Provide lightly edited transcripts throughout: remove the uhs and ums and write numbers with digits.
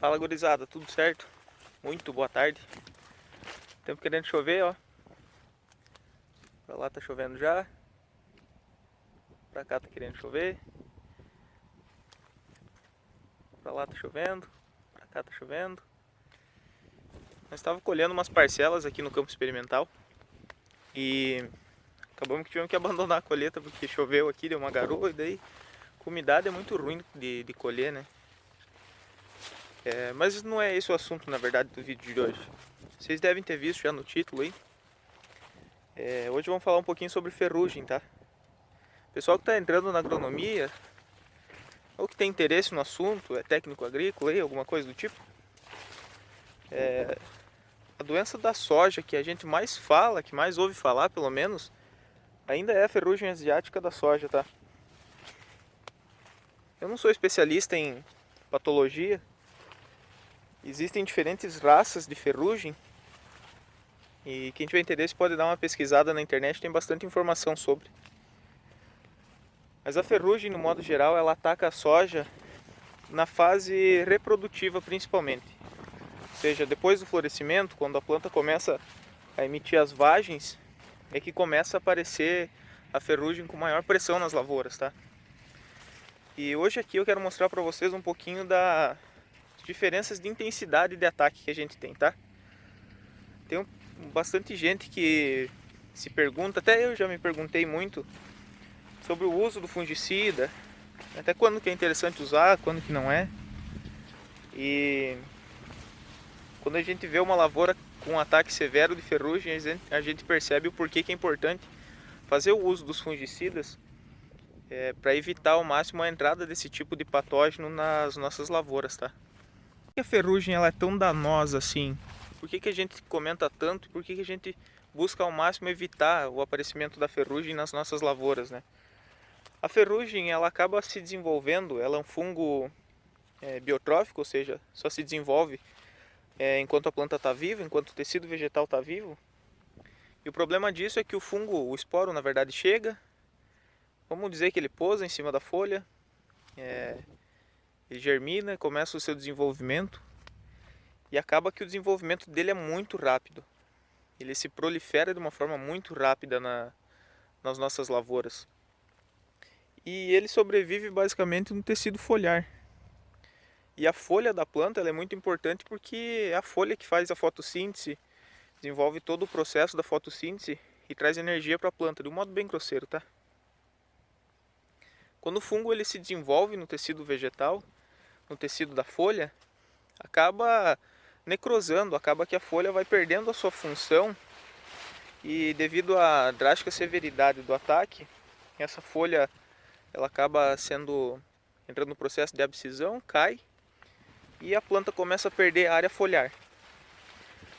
Fala, gurizada, tudo certo? Muito boa tarde. Tempo querendo chover, ó. Pra lá tá chovendo já. Pra cá tá querendo chover. Pra lá tá chovendo. Pra cá tá chovendo. Nós estávamos colhendo umas parcelas aqui no campo experimental. E acabamos que tivemos que abandonar a colheita porque choveu aqui, deu uma garoa e daí com umidade é muito ruim de colher, né? Mas não é esse o assunto, na verdade, do vídeo de hoje. Vocês devem ter visto já no título aí. Hoje vamos falar um pouquinho sobre ferrugem, tá? O pessoal que está entrando na agronomia, ou que tem interesse no assunto, é técnico agrícola, aí, alguma coisa do tipo. A doença da soja que a gente mais fala, que mais ouve falar pelo menos, ainda é a ferrugem asiática da soja, tá? Eu não sou especialista em patologia. Existem diferentes raças de ferrugem. E quem tiver interesse pode dar uma pesquisada na internet, tem bastante informação sobre. Mas a ferrugem, no modo geral, ela ataca a soja na fase reprodutiva principalmente. Ou seja, depois do florescimento, quando a planta começa a emitir as vagens, é que começa a aparecer a ferrugem com maior pressão nas lavouras, tá? E hoje aqui eu quero mostrar para vocês um pouquinho das diferenças de intensidade de ataque que a gente tem, tá? Tem bastante gente que se pergunta, até eu já me perguntei muito, sobre o uso do fungicida, até quando que é interessante usar, quando que não é. E quando a gente vê uma lavoura com um ataque severo de ferrugem, a gente percebe o porquê que é importante fazer o uso dos fungicidas para evitar ao máximo a entrada desse tipo de patógeno nas nossas lavouras, tá? Por que a ferrugem ela é tão danosa assim? Por que a gente comenta tanto e por que a gente busca ao máximo evitar o aparecimento da ferrugem nas nossas lavouras, né? A ferrugem ela acaba se desenvolvendo, ela é um fungo biotrófico, ou seja, só se desenvolve enquanto a planta está viva, enquanto o tecido vegetal está vivo. E o problema disso é que o fungo, o esporo, na verdade chega, vamos dizer que ele pousa em cima da folha, ele germina, começa o seu desenvolvimento e acaba que o desenvolvimento dele é muito rápido. Ele se prolifera de uma forma muito rápida nas nossas lavouras. E ele sobrevive basicamente no tecido foliar. E a folha da planta ela é muito importante porque é a folha que faz a fotossíntese, desenvolve todo o processo da fotossíntese e traz energia para a planta, de um modo bem grosseiro, tá? Quando o fungo ele se desenvolve no tecido vegetal, no tecido da folha, acaba necrosando, acaba que a folha vai perdendo a sua função e devido à drástica severidade do ataque, essa folha ela acaba entrando no processo de abscisão, cai e a planta começa a perder a área foliar.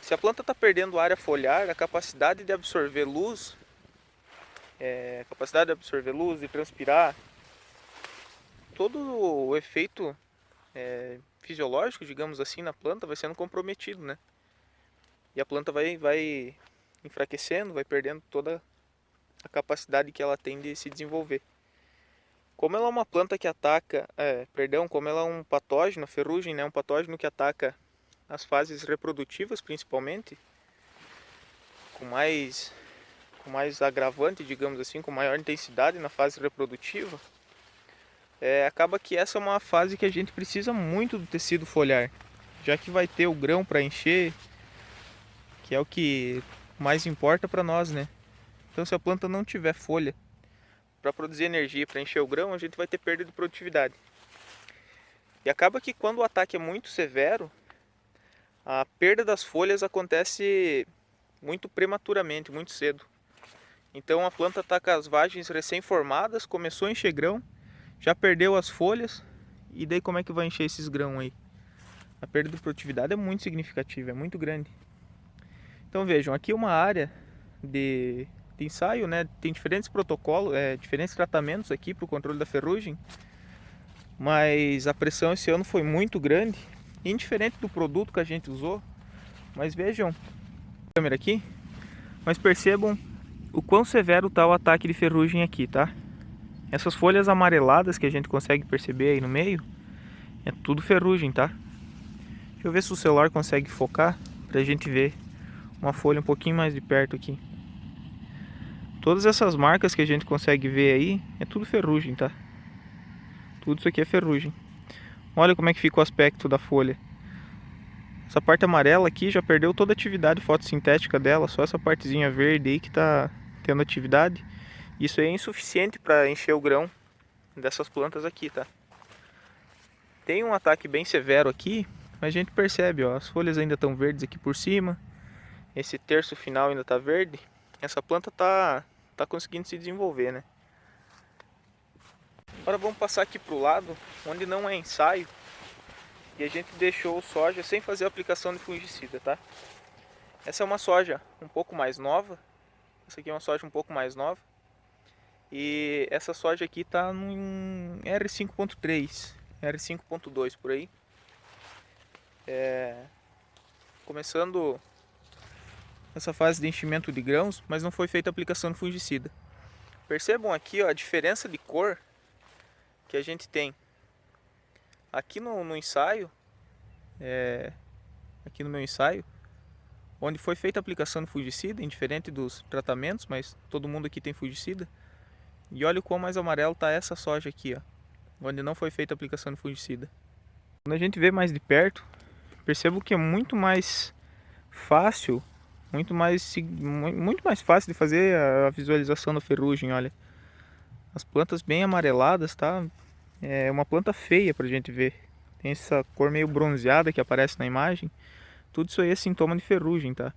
Se a planta está perdendo área foliar, a capacidade de absorver luz, de transpirar, todo o efeito fisiológico, digamos assim, na planta vai sendo comprometido, né? E a planta vai enfraquecendo, vai perdendo toda a capacidade que ela tem de se desenvolver. Como ela é uma planta que ataca, como ela é um patógeno, a ferrugem, né, um patógeno que ataca as fases reprodutivas principalmente, com mais agravante, digamos assim, com maior intensidade na fase reprodutiva, acaba que essa é uma fase que a gente precisa muito do tecido foliar, já que vai ter o grão para encher, que é o que mais importa para nós, né? Então se a planta não tiver folha para produzir energia para encher o grão, a gente vai ter perda de produtividade. E acaba que quando o ataque é muito severo, a perda das folhas acontece muito prematuramente, muito cedo. Então a planta está com as vagens recém-formadas, começou a encher grão, já perdeu as folhas, e daí como é que vai encher esses grãos aí? A perda de produtividade é muito significativa, é muito grande. Então vejam, aqui é uma área de ensaio, né? Tem diferentes protocolos, diferentes tratamentos aqui para o controle da ferrugem, mas a pressão esse ano foi muito grande, indiferente do produto que a gente usou. Mas vejam, a câmera aqui, mas percebam o quão severo está o ataque de ferrugem aqui, tá? Essas folhas amareladas que a gente consegue perceber aí no meio, é tudo ferrugem, tá? Deixa eu ver se o celular consegue focar pra gente ver uma folha um pouquinho mais de perto aqui. Todas essas marcas que a gente consegue ver aí é tudo ferrugem, tá? Tudo isso aqui é ferrugem. Olha como é que fica o aspecto da folha. Essa parte amarela aqui já perdeu toda a atividade fotossintética dela, só essa partezinha verde aí que tá tendo atividade. Isso aí é insuficiente para encher o grão dessas plantas aqui, tá? Tem um ataque bem severo aqui, mas a gente percebe, ó, as folhas ainda estão verdes aqui por cima. Esse terço final ainda tá verde. Essa planta tá conseguindo se desenvolver, né? Agora vamos passar aqui pro lado, onde não é ensaio. E a gente deixou soja sem fazer a aplicação de fungicida, tá? Essa é uma soja um pouco mais nova. Essa aqui é uma soja um pouco mais nova. E essa soja aqui tá num R5.3, R5.2 por aí. Começando essa fase de enchimento de grãos, mas não foi feita a aplicação de fungicida. Percebam aqui, ó, a diferença de cor que a gente tem. Aqui no ensaio, aqui no meu ensaio, onde foi feita a aplicação de fungicida, indiferente dos tratamentos, mas todo mundo aqui tem fungicida. E olha o quão mais amarelo está essa soja aqui, ó, onde não foi feita a aplicação de fungicida. Quando a gente vê mais de perto, percebo que é muito mais fácil, muito mais fácil de fazer a visualização da ferrugem, olha. As plantas bem amareladas, tá? É uma planta feia pra gente ver. Tem essa cor meio bronzeada que aparece na imagem. Tudo isso aí é sintoma de ferrugem, tá?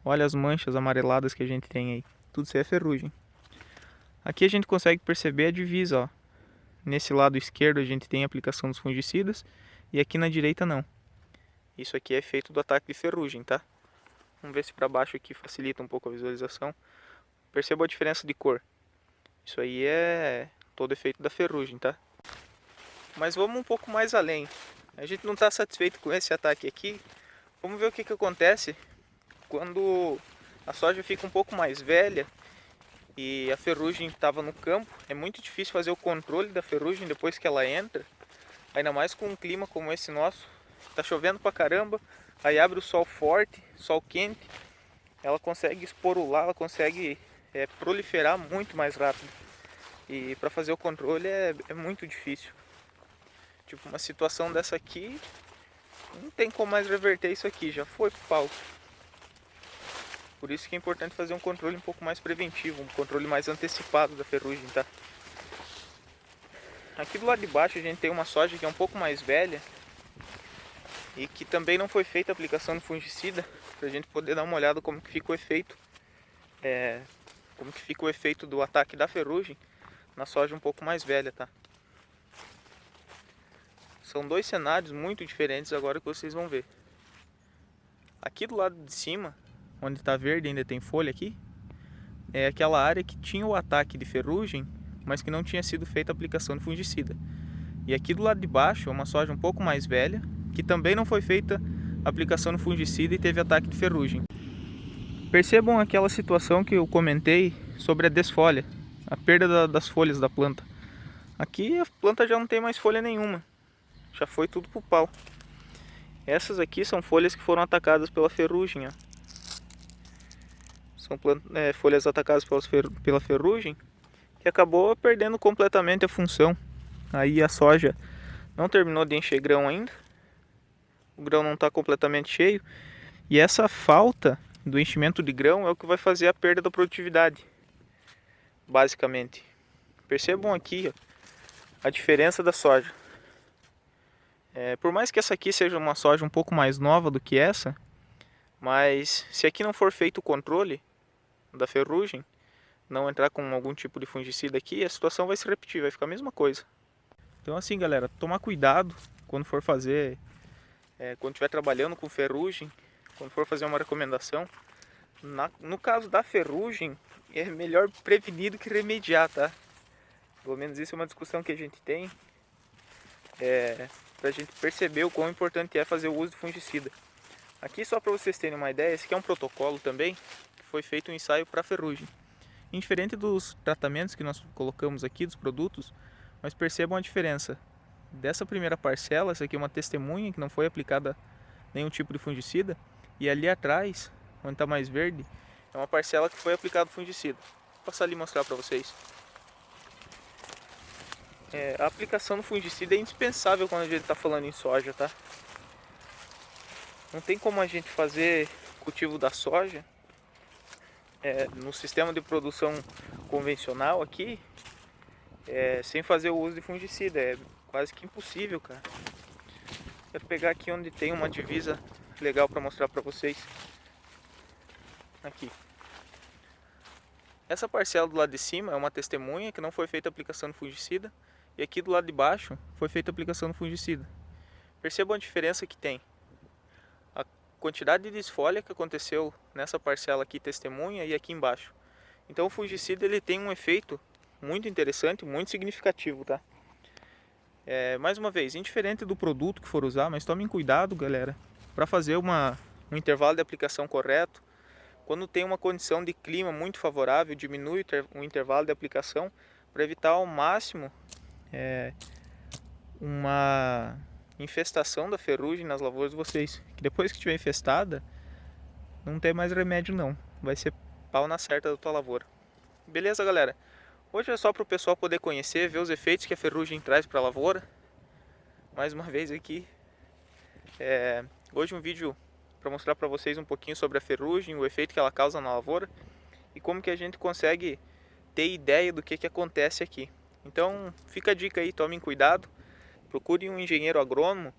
Olha as manchas amareladas que a gente tem aí. Tudo isso aí é ferrugem. Aqui a gente consegue perceber a divisa, ó. Nesse lado esquerdo a gente tem a aplicação dos fungicidas e aqui na direita não. Isso aqui é efeito do ataque de ferrugem, tá? Vamos ver se para baixo aqui facilita um pouco a visualização. Perceba a diferença de cor. Isso aí é todo efeito da ferrugem, tá? Mas vamos um pouco mais além. A gente não está satisfeito com esse ataque aqui. Vamos ver o que acontece quando a soja fica um pouco mais velha e a ferrugem estava no campo. É muito difícil fazer o controle da ferrugem depois que ela entra. Ainda mais com um clima como esse nosso. Tá chovendo pra caramba, aí abre o sol forte, sol quente. Ela consegue esporular, ela consegue proliferar muito mais rápido. E para fazer o controle é muito difícil. Tipo, uma situação dessa aqui, não tem como mais reverter isso aqui, já foi pro pau. Por isso que é importante fazer um controle um pouco mais preventivo, um controle mais antecipado da ferrugem, tá? Aqui do lado de baixo a gente tem uma soja que é um pouco mais velha e que também não foi feita a aplicação de fungicida, pra gente poder dar uma olhada como que fica o efeito, do ataque da ferrugem na soja um pouco mais velha, tá? São dois cenários muito diferentes agora que vocês vão ver. Aqui do lado de cima, onde está verde, ainda tem folha aqui, é aquela área que tinha o ataque de ferrugem, mas que não tinha sido feita a aplicação de fungicida. E aqui do lado de baixo é uma soja um pouco mais velha, que também não foi feita a aplicação de fungicida e teve ataque de ferrugem. Percebam aquela situação que eu comentei sobre a desfolha, a perda das folhas da planta. Aqui a planta já não tem mais folha nenhuma, já foi tudo pro pau. Essas aqui são folhas que foram atacadas pela ferrugem, ó. São folhas atacadas pela ferrugem que acabou perdendo completamente a função. Aí a soja não terminou de encher grão ainda, o grão não está completamente cheio, e essa falta do enchimento de grão é o que vai fazer a perda da produtividade, basicamente. Percebam aqui, ó, a diferença da soja. Por mais que essa aqui seja uma soja um pouco mais nova do que essa, mas se aqui não for feito o controle da ferrugem, não entrar com algum tipo de fungicida aqui, a situação vai se repetir, vai ficar a mesma coisa. Então assim, galera, tomar cuidado quando for fazer, quando estiver trabalhando com ferrugem, quando for fazer uma recomendação. No caso da ferrugem, é melhor prevenir do que remediar, tá? Pelo menos isso é uma discussão que a gente tem, pra gente perceber o quão importante é fazer o uso de fungicida. Aqui, só para vocês terem uma ideia, esse aqui é um protocolo também, que foi feito um ensaio para ferrugem. Indiferente dos tratamentos que nós colocamos aqui, dos produtos, mas percebam a diferença. Dessa primeira parcela, essa aqui é uma testemunha que não foi aplicada nenhum tipo de fungicida. E ali atrás, onde está mais verde, é uma parcela que foi aplicado fungicida. Vou passar ali e mostrar para vocês. A aplicação do fungicida é indispensável quando a gente está falando em soja, tá? Não tem como a gente fazer cultivo da soja no sistema de produção convencional aqui sem fazer o uso de fungicida. É quase que impossível, cara. Quero pegar aqui onde tem uma divisa legal para mostrar para vocês. Aqui. Essa parcela do lado de cima é uma testemunha que não foi feita a aplicação de fungicida. E aqui do lado de baixo foi feita a aplicação de fungicida. Percebam a diferença que tem. A quantidade de desfolha que aconteceu nessa parcela aqui testemunha e aqui embaixo. Então o fungicida ele tem um efeito muito interessante, muito significativo, tá? Mais uma vez, indiferente do produto que for usar, mas tomem cuidado, galera, para fazer um intervalo de aplicação correto. Quando tem uma condição de clima muito favorável, diminui o intervalo de aplicação para evitar ao máximo uma infestação da ferrugem nas lavouras de vocês. Que depois que estiver infestada, não tem mais remédio não, vai ser pau na certa da tua lavoura. Beleza, galera? Hoje é só para o pessoal poder conhecer, ver os efeitos que a ferrugem traz para a lavoura. Mais uma vez aqui, hoje um vídeo para mostrar para vocês um pouquinho sobre a ferrugem, o efeito que ela causa na lavoura e como que a gente consegue ter ideia do que acontece aqui. Então fica a dica aí, tomem cuidado, procurem um engenheiro agrônomo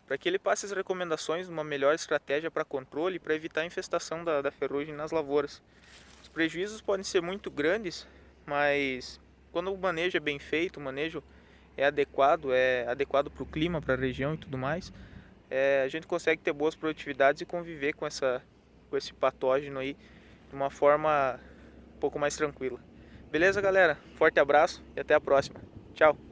para que ele passe as recomendações de uma melhor estratégia para controle e para evitar a infestação da ferrugem nas lavouras. Os prejuízos podem ser muito grandes, mas quando o manejo é bem feito, o manejo é adequado para o clima, para a região e tudo mais, a gente consegue ter boas produtividades e conviver com esse patógeno aí de uma forma um pouco mais tranquila. Beleza, galera? Forte abraço e até a próxima. Tchau!